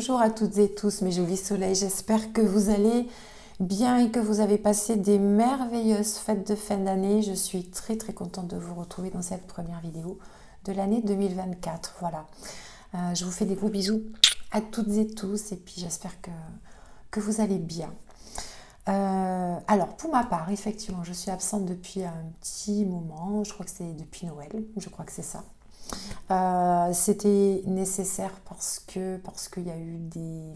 Bonjour à toutes et tous mes jolis soleils, j'espère que vous allez bien et que vous avez passé des merveilleuses fêtes de fin d'année. Je suis très contente de vous retrouver dans cette première vidéo de l'année 2024. Voilà, je vous fais des gros bisous à toutes et tous et puis j'espère que vous allez bien. Alors pour ma part, effectivement, je suis absente depuis un petit moment, je crois que c'est depuis Noël, je crois que c'est ça. C'était nécessaire parce qu'il y a eu des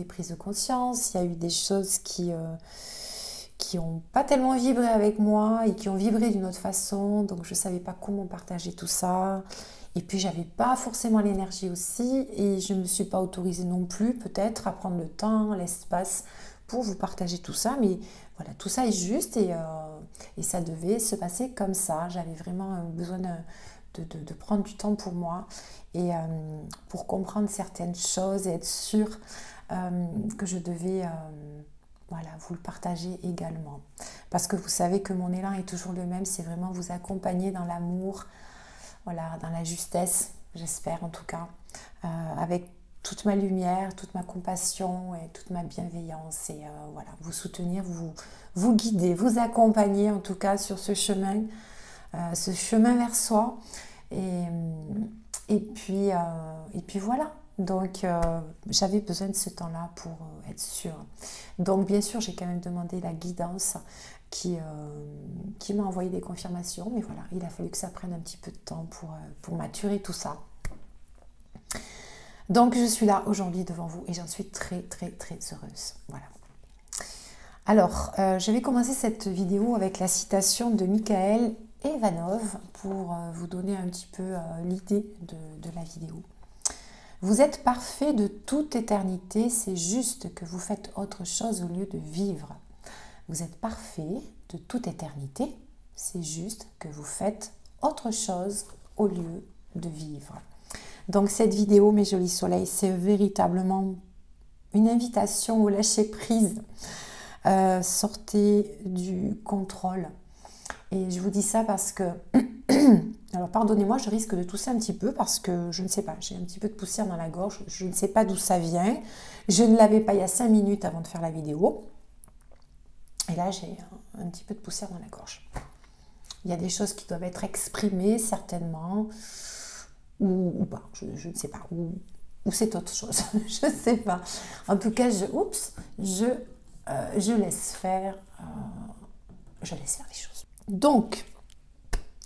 prises de conscience, il y a eu des choses qui n'ont pas tellement vibré avec moi et qui ont vibré d'une autre façon, donc je ne savais pas comment partager tout ça. Et puis j'avais pas forcément l'énergie aussi et je ne me suis pas autorisée non plus peut-être à prendre le temps, l'espace pour vous partager tout ça. Mais voilà, tout ça est juste et ça devait se passer comme ça. J'avais vraiment besoin de prendre du temps pour moi et pour comprendre certaines choses et être sûre que je devais voilà, vous le partager également. Parce que vous savez que mon élan est toujours le même, c'est vraiment vous accompagner dans l'amour, voilà, dans la justesse, j'espère en tout cas, avec toute ma lumière, toute ma compassion et toute ma bienveillance et voilà, vous soutenir, vous guider, vous accompagner en tout cas sur ce chemin vers soi et puis voilà. Donc j'avais besoin de ce temps-là pour être sûre. Donc bien sûr j'ai quand même demandé la guidance qui m'a envoyé des confirmations, mais voilà, il a fallu que ça prenne un petit peu de temps pour maturer tout ça. Donc je suis là aujourd'hui devant vous et j'en suis très heureuse. Voilà. Alors, je vais commencer cette vidéo avec la citation de Mikhaël Ivanov pour vous donner un petit peu l'idée de la vidéo. Vous êtes parfait de toute éternité, c'est juste que vous faites autre chose au lieu de vivre. Vous êtes parfait de toute éternité, c'est juste que vous faites autre chose au lieu de vivre. Donc cette vidéo, mes jolis soleils, c'est véritablement une invitation au lâcher prise. Sortez du contrôle. Et je vous dis ça parce que, alors pardonnez-moi, je risque de tousser un petit peu parce que je ne sais pas, j'ai un petit peu de poussière dans la gorge, je ne sais pas d'où ça vient. Je ne l'avais pas il y a 5 minutes avant de faire la vidéo. Et là, j'ai un petit peu de poussière dans la gorge. Il y a des choses qui doivent être exprimées, certainement, ou pas, je ne sais pas, ou c'est autre chose, je ne sais pas. En tout cas, je laisse faire les choses. Donc,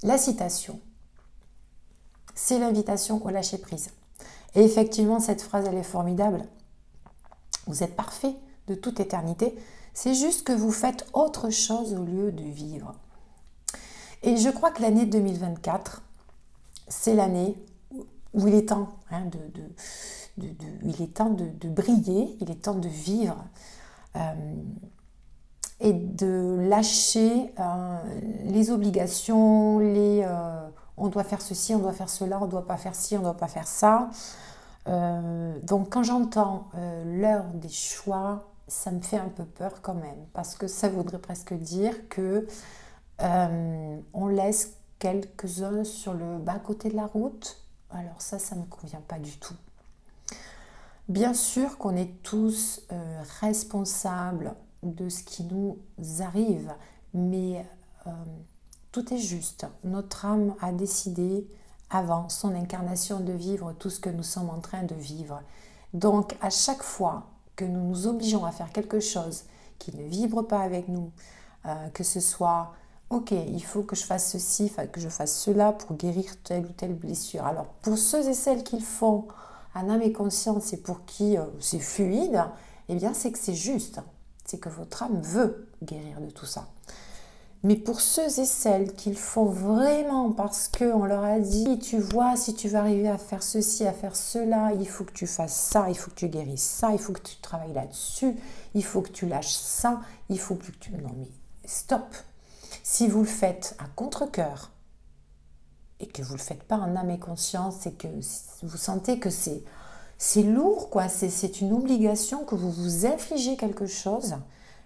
la citation, c'est l'invitation au lâcher-prise. Et effectivement, cette phrase, elle est formidable. Vous êtes parfait de toute éternité. C'est juste que vous faites autre chose au lieu de vivre. Et je crois que l'année 2024, c'est l'année où il est temps de briller, il est temps de vivre et de lâcher les obligations, on doit faire ceci, on doit faire cela, on ne doit pas faire ci, on ne doit pas faire ça. Donc quand j'entends l'heure des choix, ça me fait un peu peur quand même, parce que ça voudrait presque dire que on laisse quelques-uns sur le bas-côté de la route. Alors ça ne me convient pas du tout. Bien sûr qu'on est tous responsables de ce qui nous arrive, mais tout est juste. Notre âme a décidé avant son incarnation de vivre tout ce que nous sommes en train de vivre. Donc à chaque fois que nous nous obligeons à faire quelque chose qui ne vibre pas avec nous, que ce soit ok, il faut que je fasse ceci, que je fasse cela pour guérir telle ou telle blessure. Alors pour ceux et celles qui le font en âme et conscience et pour qui c'est fluide, eh bien c'est que c'est juste, c'est que votre âme veut guérir de tout ça. Mais pour ceux et celles qui le font vraiment parce qu'on leur a dit, tu vois, si tu veux arriver à faire ceci, à faire cela, il faut que tu fasses ça, il faut que tu guérisses ça, il faut que tu travailles là-dessus, il faut que tu lâches ça, il faut plus que tu... Non mais stop. Si vous le faites à contre-cœur et que vous ne le faites pas en âme et conscience et que vous sentez que c'est lourd, quoi, c'est une obligation, que vous vous infligez quelque chose,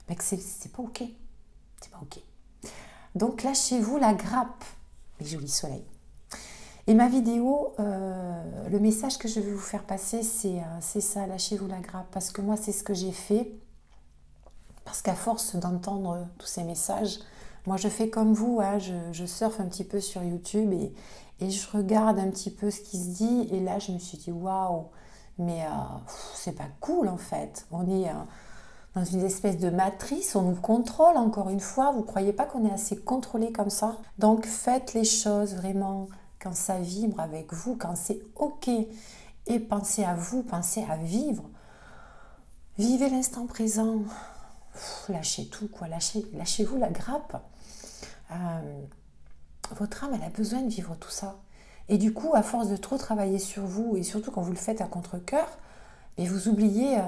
mais que c'est pas ok. C'est pas ok. Donc lâchez-vous la grappe, mes jolis soleils. Et ma vidéo, le message que je vais vous faire passer, c'est ça, lâchez-vous la grappe. Parce que moi, c'est ce que j'ai fait. Parce qu'à force d'entendre tous ces messages, moi je fais comme vous, hein, je surfe un petit peu sur YouTube et je regarde un petit peu ce qui se dit. Et là, je me suis dit, waouh, mais c'est pas cool en fait. On est dans une espèce de matrice, on nous contrôle encore une fois. Vous croyez pas qu'on est assez contrôlé comme ça? Donc faites les choses vraiment quand ça vibre avec vous, quand c'est ok. Et pensez à vous, pensez à vivre. Vivez l'instant présent. Lâchez tout, quoi. Lâchez-vous la grappe. Votre âme, elle a besoin de vivre tout ça. Et du coup, à force de trop travailler sur vous, et surtout quand vous le faites à contre-cœur, et vous oubliez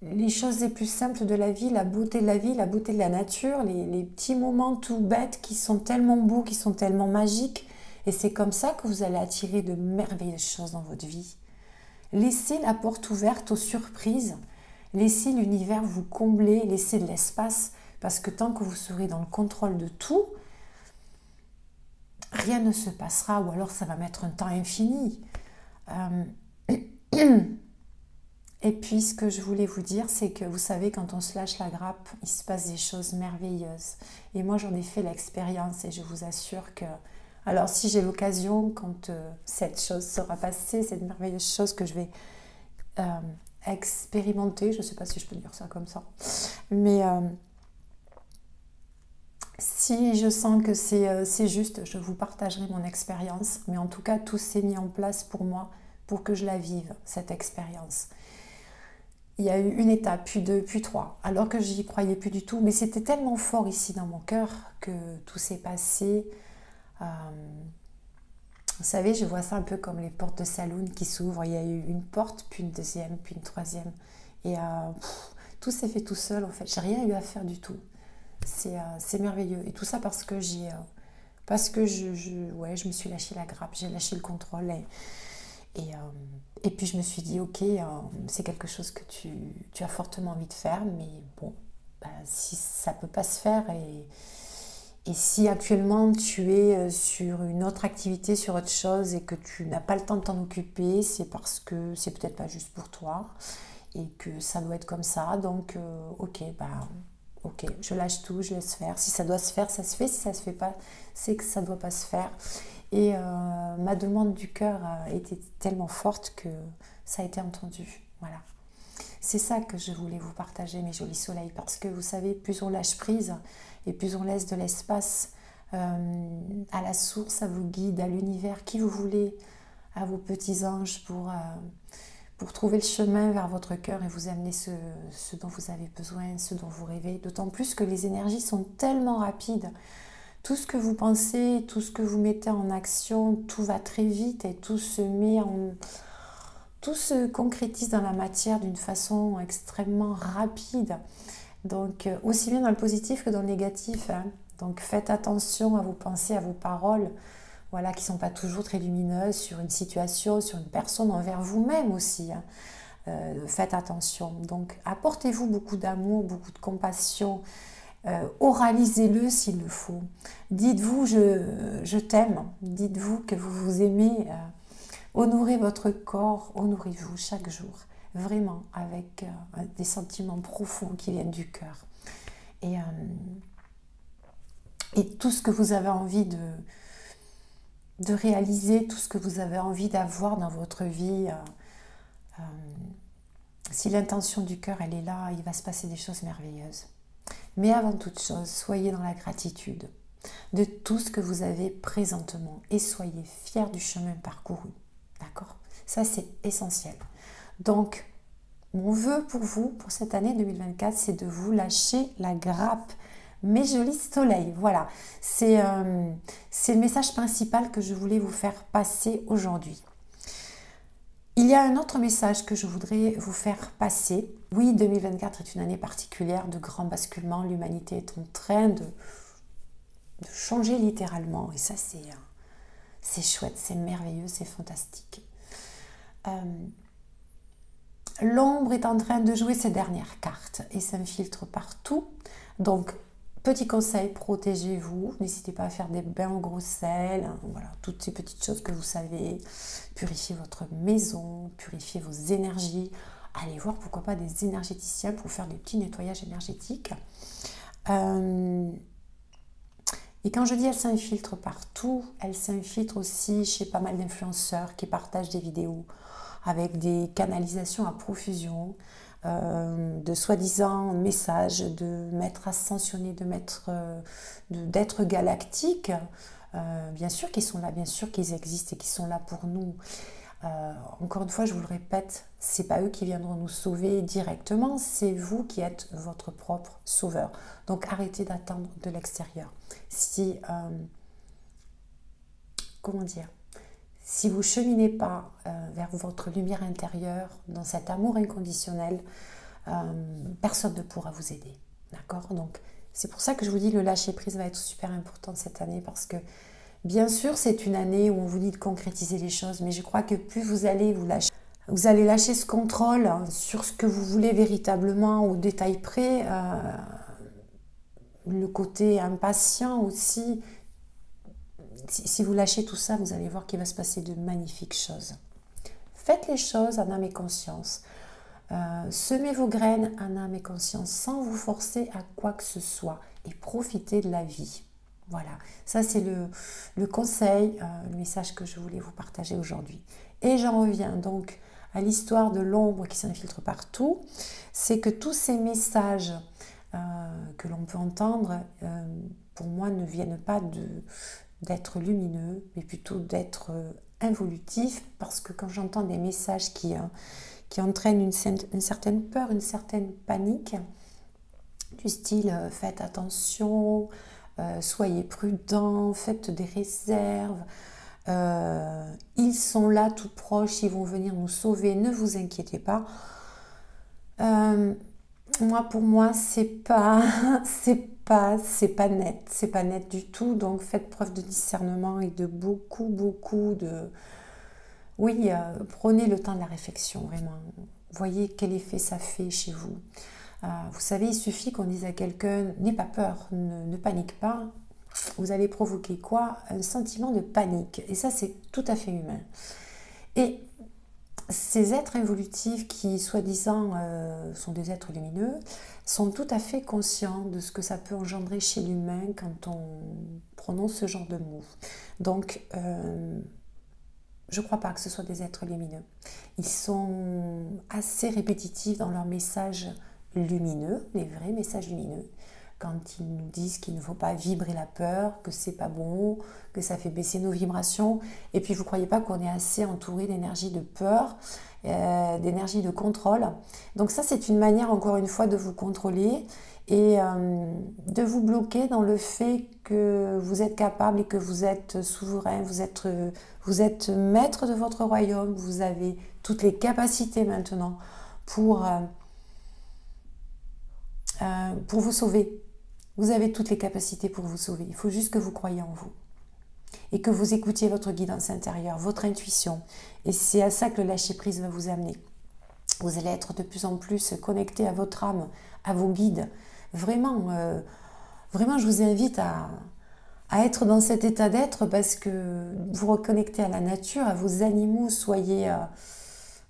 les choses les plus simples de la vie, la beauté de la vie, la beauté de la nature, les petits moments tout bêtes qui sont tellement beaux, qui sont tellement magiques. Et c'est comme ça que vous allez attirer de merveilleuses choses dans votre vie. Laissez la porte ouverte aux surprises. Laissez l'univers vous combler, laissez de l'espace, parce que tant que vous serez dans le contrôle de tout, rien ne se passera, ou alors ça va mettre un temps infini. Et puis ce que je voulais vous dire, c'est que vous savez, quand on se lâche la grappe, il se passe des choses merveilleuses. Et moi j'en ai fait l'expérience et je vous assure que... Alors si j'ai l'occasion, quand cette chose sera passée, cette merveilleuse chose que je vais... expérimenter, je ne sais pas si je peux dire ça comme ça, mais si je sens que c'est juste, je vous partagerai mon expérience, mais en tout cas tout s'est mis en place pour moi, pour que je la vive, cette expérience. Il y a eu une étape, puis deux, puis trois, alors que j'y croyais plus du tout, mais c'était tellement fort ici dans mon cœur que tout s'est passé. Vous savez, je vois ça un peu comme les portes de saloon qui s'ouvrent. Il y a eu une porte, puis une deuxième, puis une troisième. Et tout s'est fait tout seul, en fait. J'ai rien eu à faire du tout. C'est merveilleux. Et tout ça parce que je me suis lâché la grappe, j'ai lâché le contrôle. Et puis je me suis dit, ok, c'est quelque chose que tu as fortement envie de faire, mais bon, si ça ne peut pas se faire et si actuellement tu es sur une autre activité, sur autre chose et que tu n'as pas le temps de t'en occuper, c'est parce que c'est peut-être pas juste pour toi et que ça doit être comme ça. Donc ok, je lâche tout, je laisse faire. Si ça doit se faire, ça se fait. Si ça se fait pas, c'est que ça doit pas se faire. Et ma demande du cœur a été tellement forte que ça a été entendu. Voilà. C'est ça que je voulais vous partager, mes jolis soleils, parce que vous savez, plus on lâche prise et plus on laisse de l'espace à la source, à vos guides, à l'univers, qui vous voulez, à vos petits anges pour trouver le chemin vers votre cœur et vous amener ce dont vous avez besoin, ce dont vous rêvez. D'autant plus que les énergies sont tellement rapides. Tout ce que vous pensez, tout ce que vous mettez en action, tout va très vite et tout se concrétise dans la matière d'une façon extrêmement rapide. Donc, aussi bien dans le positif que dans le négatif. Hein. Donc, faites attention à vos pensées, à vos paroles, voilà, qui ne sont pas toujours très lumineuses sur une situation, sur une personne, envers vous-même aussi. Hein. Faites attention. Donc, apportez-vous beaucoup d'amour, beaucoup de compassion. Oralisez-le s'il le faut. Dites-vous je t'aime. Dites-vous que vous vous aimez. Honorez votre corps, honorez-vous chaque jour, vraiment avec des sentiments profonds qui viennent du cœur. Et tout ce que vous avez envie de réaliser, tout ce que vous avez envie d'avoir dans votre vie, si l'intention du cœur elle est là, il va se passer des choses merveilleuses. Mais avant toute chose, soyez dans la gratitude de tout ce que vous avez présentement et soyez fiers du chemin parcouru. D'accord? Ça, c'est essentiel. Donc, mon vœu pour vous, pour cette année 2024, c'est de vous lâcher la grappe. Mes jolis soleils, voilà. C'est le message principal que je voulais vous faire passer aujourd'hui. Il y a un autre message que je voudrais vous faire passer. Oui, 2024 est une année particulière de grand basculement. L'humanité est en train de changer littéralement. Et ça, c'est chouette, c'est merveilleux, c'est fantastique. L'ombre est en train de jouer ses dernières cartes et s'infiltre partout. Donc, Petit conseil, protégez-vous. N'hésitez pas à faire des bains au gros sel. Voilà, toutes ces petites choses que vous savez. Purifiez votre maison, purifiez vos énergies. Allez voir pourquoi pas des énergéticiens pour faire des petits nettoyages énergétiques. Et quand je dis elle s'infiltre partout, elle s'infiltre aussi chez pas mal d'influenceurs qui partagent des vidéos avec des canalisations à profusion, de soi-disant messages de maîtres ascensionnés, d'êtres galactiques. Bien sûr qu'ils sont là, bien sûr qu'ils existent et qu'ils sont là pour nous. Encore une fois, je vous le répète, c'est pas eux qui viendront nous sauver directement, c'est vous qui êtes votre propre sauveur. Donc arrêtez d'attendre de l'extérieur. Comment dire, si vous cheminez pas vers votre lumière intérieure, dans cet amour inconditionnel, personne ne pourra vous aider. D'accord? Donc c'est pour ça que je vous dis le lâcher prise va être super important cette année, parce que bien sûr, c'est une année où on vous dit de concrétiser les choses, mais je crois que plus vous allez vous allez lâcher ce contrôle sur ce que vous voulez véritablement au détail près, le côté impatient aussi. Si vous lâchez tout ça, vous allez voir qu'il va se passer de magnifiques choses. Faites les choses en âme et conscience. Semez vos graines en âme et conscience sans vous forcer à quoi que ce soit et profitez de la vie. Voilà, ça c'est le conseil, le message que je voulais vous partager aujourd'hui. Et j'en reviens donc à l'histoire de l'ombre qui s'infiltre partout. C'est que tous ces messages que l'on peut entendre, pour moi, ne viennent pas d'être lumineux, mais plutôt d'être involutifs, parce que quand j'entends des messages qui entraînent une certaine peur, une certaine panique, du style faites attention, soyez prudents, faites des réserves, ils sont là tout proches, ils vont venir nous sauver, ne vous inquiétez pas. Pour moi, c'est pas net du tout. Donc faites preuve de discernement et de beaucoup de... Oui, prenez le temps de la réflexion, vraiment. Voyez quel effet ça fait chez vous. Vous savez, il suffit qu'on dise à quelqu'un « N'aie pas peur, ne panique pas ». Vous allez provoquer quoi? Un sentiment de panique. Et ça, c'est tout à fait humain. Et ces êtres évolutifs qui, soi-disant, sont des êtres lumineux, sont tout à fait conscients de ce que ça peut engendrer chez l'humain quand on prononce ce genre de mots. Donc, je ne crois pas que ce soit des êtres lumineux. Ils sont assez répétitifs dans leurs messages lumineux, les vrais messages lumineux, quand ils nous disent qu'il ne faut pas vibrer la peur, que c'est pas bon, que ça fait baisser nos vibrations. Et puis vous ne croyez pas qu'on est assez entouré d'énergie de peur, d'énergie de contrôle. Donc ça, c'est une manière, encore une fois, de vous contrôler et de vous bloquer dans le fait que vous êtes capable et que vous êtes souverain, vous êtes maître de votre royaume, vous avez toutes les capacités maintenant pour vous sauver. Vous avez toutes les capacités pour vous sauver. Il faut juste que vous croyiez en vous. Et que vous écoutiez votre guidance intérieure, votre intuition. Et c'est à ça que le lâcher-prise va vous amener. Vous allez être de plus en plus connecté à votre âme, à vos guides. Vraiment, je vous invite à être dans cet état d'être, parce que vous reconnectez à la nature, à vos animaux. Soyez...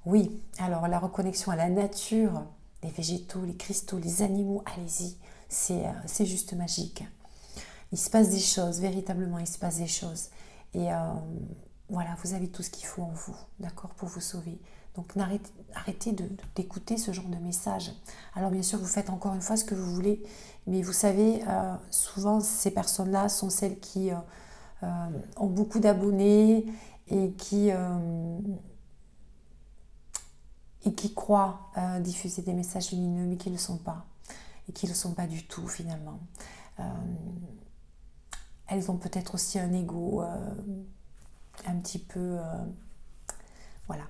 oui, alors la reconnexion à la nature, les végétaux, les cristaux, les animaux, allez-y. C'est juste magique. Il se passe des choses, véritablement, il se passe des choses. Et voilà, vous avez tout ce qu'il faut en vous, d'accord, pour vous sauver. Donc arrêtez d'écouter ce genre de message. Alors bien sûr, vous faites encore une fois ce que vous voulez, mais vous savez, souvent ces personnes-là sont celles qui ont beaucoup d'abonnés et qui croient diffuser des messages lumineux, mais qui ne le sont pas. Et qui ne le sont pas du tout finalement. Elles ont peut-être aussi un ego un petit peu... voilà,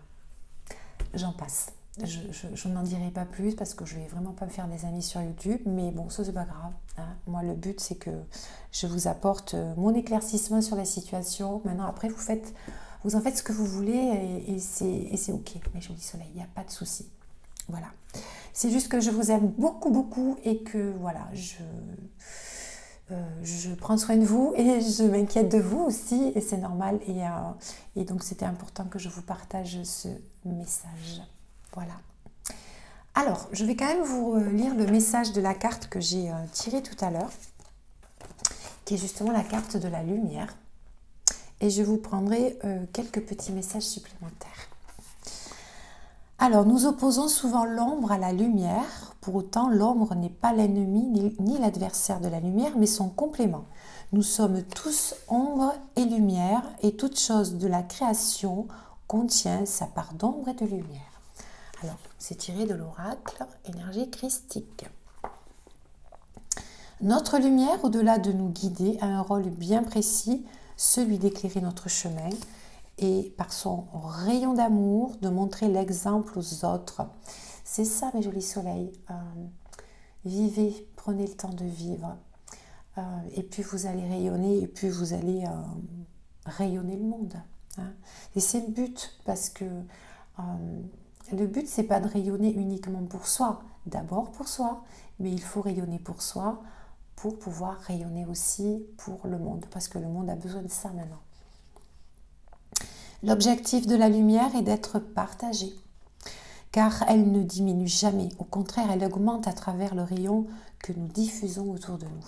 j'en passe. Je n'en dirai pas plus parce que je ne vais vraiment pas me faire des amis sur YouTube, mais bon, ça c'est pas grave. Hein. Moi, le but c'est que je vous apporte mon éclaircissement sur la situation. Maintenant, après, vous en faites ce que vous voulez et c'est ok. Mais je vous dis soleil, il n'y a pas de souci. Voilà. C'est juste que je vous aime beaucoup et que voilà, je prends soin de vous et je m'inquiète de vous aussi, et c'est normal. Et donc, c'était important que je vous partage ce message. Voilà. Alors, je vais quand même vous lire le message de la carte que j'ai tirée tout à l'heure, qui est justement la carte de la lumière. Et je vous prendrai quelques petits messages supplémentaires. Alors, nous opposons souvent l'ombre à la lumière. Pour autant, l'ombre n'est pas l'ennemi ni l'adversaire de la lumière, mais son complément. Nous sommes tous ombre et lumière, et toute chose de la création contient sa part d'ombre et de lumière. Alors, c'est tiré de l'oracle énergie christique. Notre lumière, au-delà de nous guider, a un rôle bien précis, celui d'éclairer notre chemin et par son rayon d'amour, de montrer l'exemple aux autres. C'est ça, mes jolis soleils. Vivez, prenez le temps de vivre. Et puis vous allez rayonner, et puis vous allez rayonner le monde. Hein. Et c'est le but, parce que le but, c'est pas de rayonner uniquement pour soi. D'abord pour soi, mais il faut rayonner pour soi pour pouvoir rayonner aussi pour le monde, parce que le monde a besoin de ça maintenant. L'objectif de la lumière est d'être partagée, car elle ne diminue jamais. Au contraire, elle augmente à travers le rayon que nous diffusons autour de nous.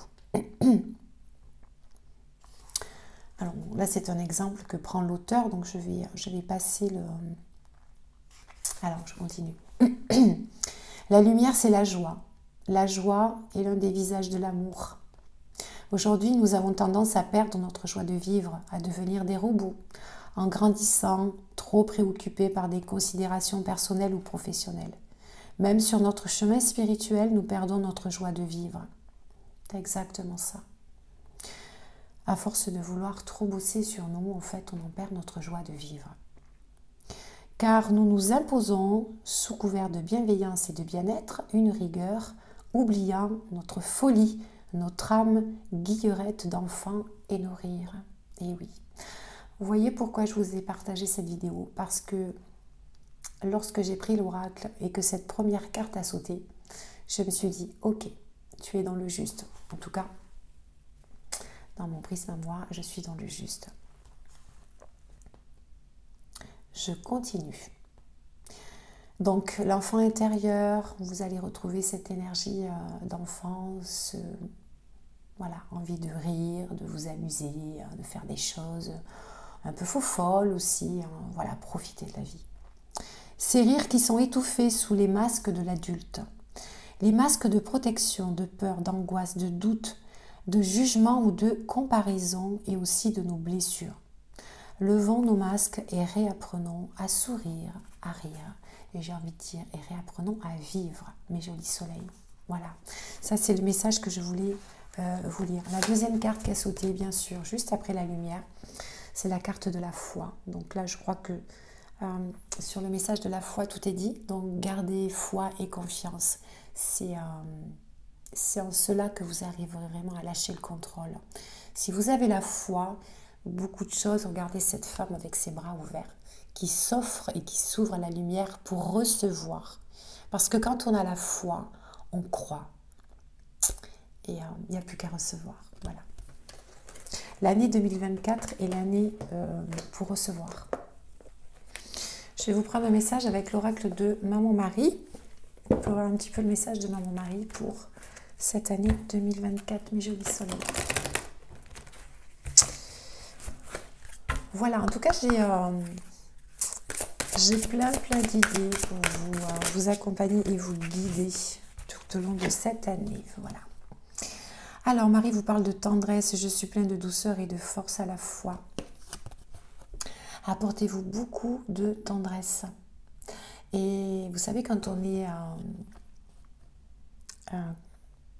Alors là, c'est un exemple que prend l'auteur, donc je vais passer le... Alors, je continue. La lumière, c'est la joie. La joie est l'un des visages de l'amour. Aujourd'hui, nous avons tendance à perdre notre joie de vivre, à devenir des robots, en grandissant, trop préoccupés par des considérations personnelles ou professionnelles. Même sur notre chemin spirituel, nous perdons notre joie de vivre. C'est exactement ça. À force de vouloir trop bosser sur nous, en fait, on en perd notre joie de vivre. Car nous nous imposons, sous couvert de bienveillance et de bien-être, une rigueur, oubliant notre folie, notre âme guillerette d'enfants et nos rires. Et oui. Vous voyez pourquoi je vous ai partagé cette vidéo? Parce que lorsque j'ai pris l'oracle et que cette première carte a sauté, je me suis dit, ok, tu es dans le juste. En tout cas, dans mon prisme à moi, je suis dans le juste. Je continue. Donc, l'enfant intérieur, vous allez retrouver cette énergie d'enfance, voilà, envie de rire, de vous amuser, de faire des choses un peu folles aussi, voilà, profiter de la vie. Ces rires qui sont étouffés sous les masques de l'adulte, les masques de protection, de peur, d'angoisse, de doute, de jugement ou de comparaison et aussi de nos blessures. Levons nos masques et réapprenons à sourire, à rire. Et j'ai envie de dire, et réapprenons à vivre, mes jolis soleils. Voilà, ça c'est le message que je voulais vous lire. La deuxième carte qui a sauté, bien sûr, juste après la lumière, c'est la carte de la foi. Donc là, je crois que sur le message de la foi, tout est dit. Donc gardez foi et confiance. C'est en cela que vous arriverez vraiment à lâcher le contrôle. Si vous avez la foi, beaucoup de choses, regardez cette femme avec ses bras ouverts, qui s'offre et qui s'ouvre à la lumière pour recevoir. Parce que quand on a la foi, on croit. Et il n'y a plus qu'à recevoir. Voilà. L'année 2024 est l'année pour recevoir. Je vais vous prendre un message avec l'oracle de Maman Marie. Pour voir un petit peu le message de Maman Marie pour cette année 2024, mes jolis soleils. Voilà, en tout cas, j'ai plein d'idées pour vous accompagner et vous guider tout au long de cette année. Voilà. Alors, Marie vous parle de tendresse. Je suis plein de douceur et de force à la fois. Apportez-vous beaucoup de tendresse. Et vous savez, quand on est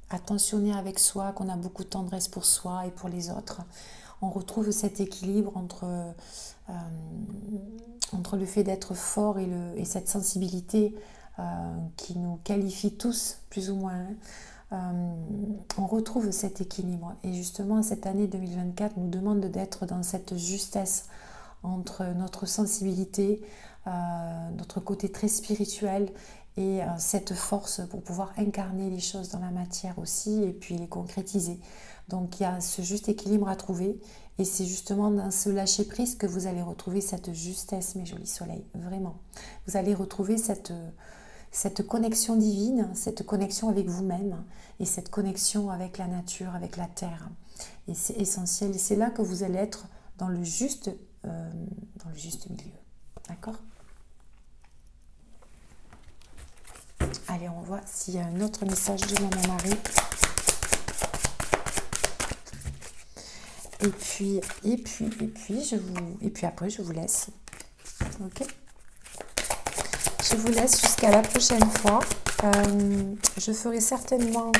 attentionné avec soi, qu'on a beaucoup de tendresse pour soi et pour les autres, on retrouve cet équilibre entre le fait d'être fort et cette sensibilité qui nous qualifie tous, plus ou moins. On retrouve cet équilibre. Et justement, cette année 2024 nous demande d'être dans cette justesse entre notre sensibilité, notre côté très spirituel et cette force pour pouvoir incarner les choses dans la matière aussi et puis les concrétiser. Donc il y a ce juste équilibre à trouver et c'est justement dans ce lâcher prise que vous allez retrouver cette justesse, mes jolis soleils, vraiment. Vous allez retrouver cette connexion divine, cette connexion avec vous-même et cette connexion avec la nature, avec la terre. Et c'est essentiel et c'est là que vous allez être dans le juste milieu. D'accord? Allez, on voit s'il y a un autre message de Maman Marie. Et puis après, je vous laisse. Ok? Je vous laisse jusqu'à la prochaine fois. Je ferai certainement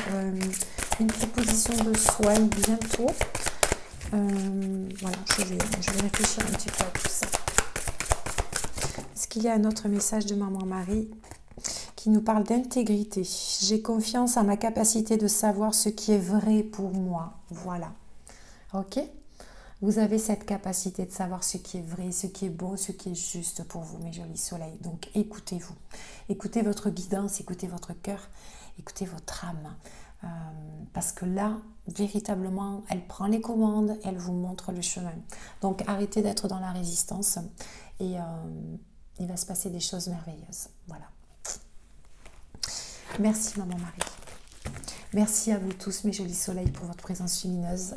une proposition de soin bientôt. Voilà, je vais réfléchir un petit peu à tout ça. Est-ce qu'il y a un autre message de Maman Marie qui nous parle d'intégrité? J'ai confiance en ma capacité de savoir ce qui est vrai pour moi. Voilà. Ok? Vous avez cette capacité de savoir ce qui est vrai, ce qui est beau, ce qui est juste pour vous, mes jolis soleils. Donc écoutez-vous. Écoutez votre guidance, écoutez votre cœur, écoutez votre âme. Parce que là, véritablement, elle prend les commandes, elle vous montre le chemin. Donc arrêtez d'être dans la résistance et il va se passer des choses merveilleuses. Voilà. Merci Maman Marie. Merci à vous tous mes jolis soleils pour votre présence lumineuse.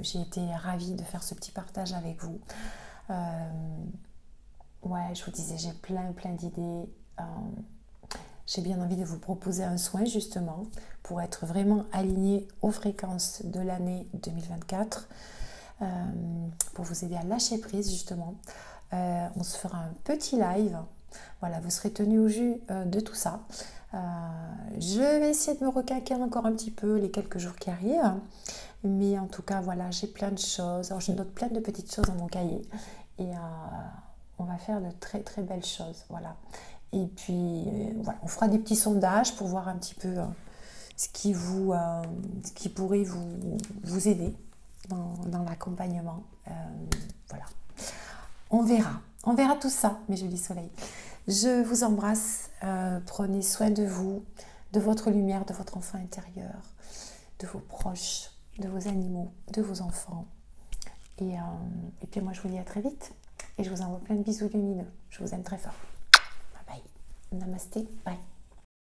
J'ai été ravie de faire ce petit partage avec vous. Ouais, je vous disais, j'ai plein d'idées. J'ai bien envie de vous proposer un soin justement pour être vraiment aligné aux fréquences de l'année 2024. Pour vous aider à lâcher prise justement. On se fera un petit live. Voilà, vous serez tenu au jus de tout ça. Je vais essayer de me requinquer encore un petit peu les quelques jours qui arrivent. Mais en tout cas, voilà, j'ai plein de choses. Alors, je note plein de petites choses dans mon cahier. Et on va faire de très belles choses. Voilà. Et puis, voilà, on fera des petits sondages pour voir un petit peu ce qui pourrait vous aider dans l'accompagnement. Voilà. On verra tout ça, mes jolis soleils. Je vous embrasse, prenez soin de vous, de votre lumière, de votre enfant intérieur, de vos proches, de vos animaux, de vos enfants. Et puis moi, je vous dis à très vite. Et je vous envoie plein de bisous lumineux. Je vous aime très fort. Bye bye. Namasté. Bye.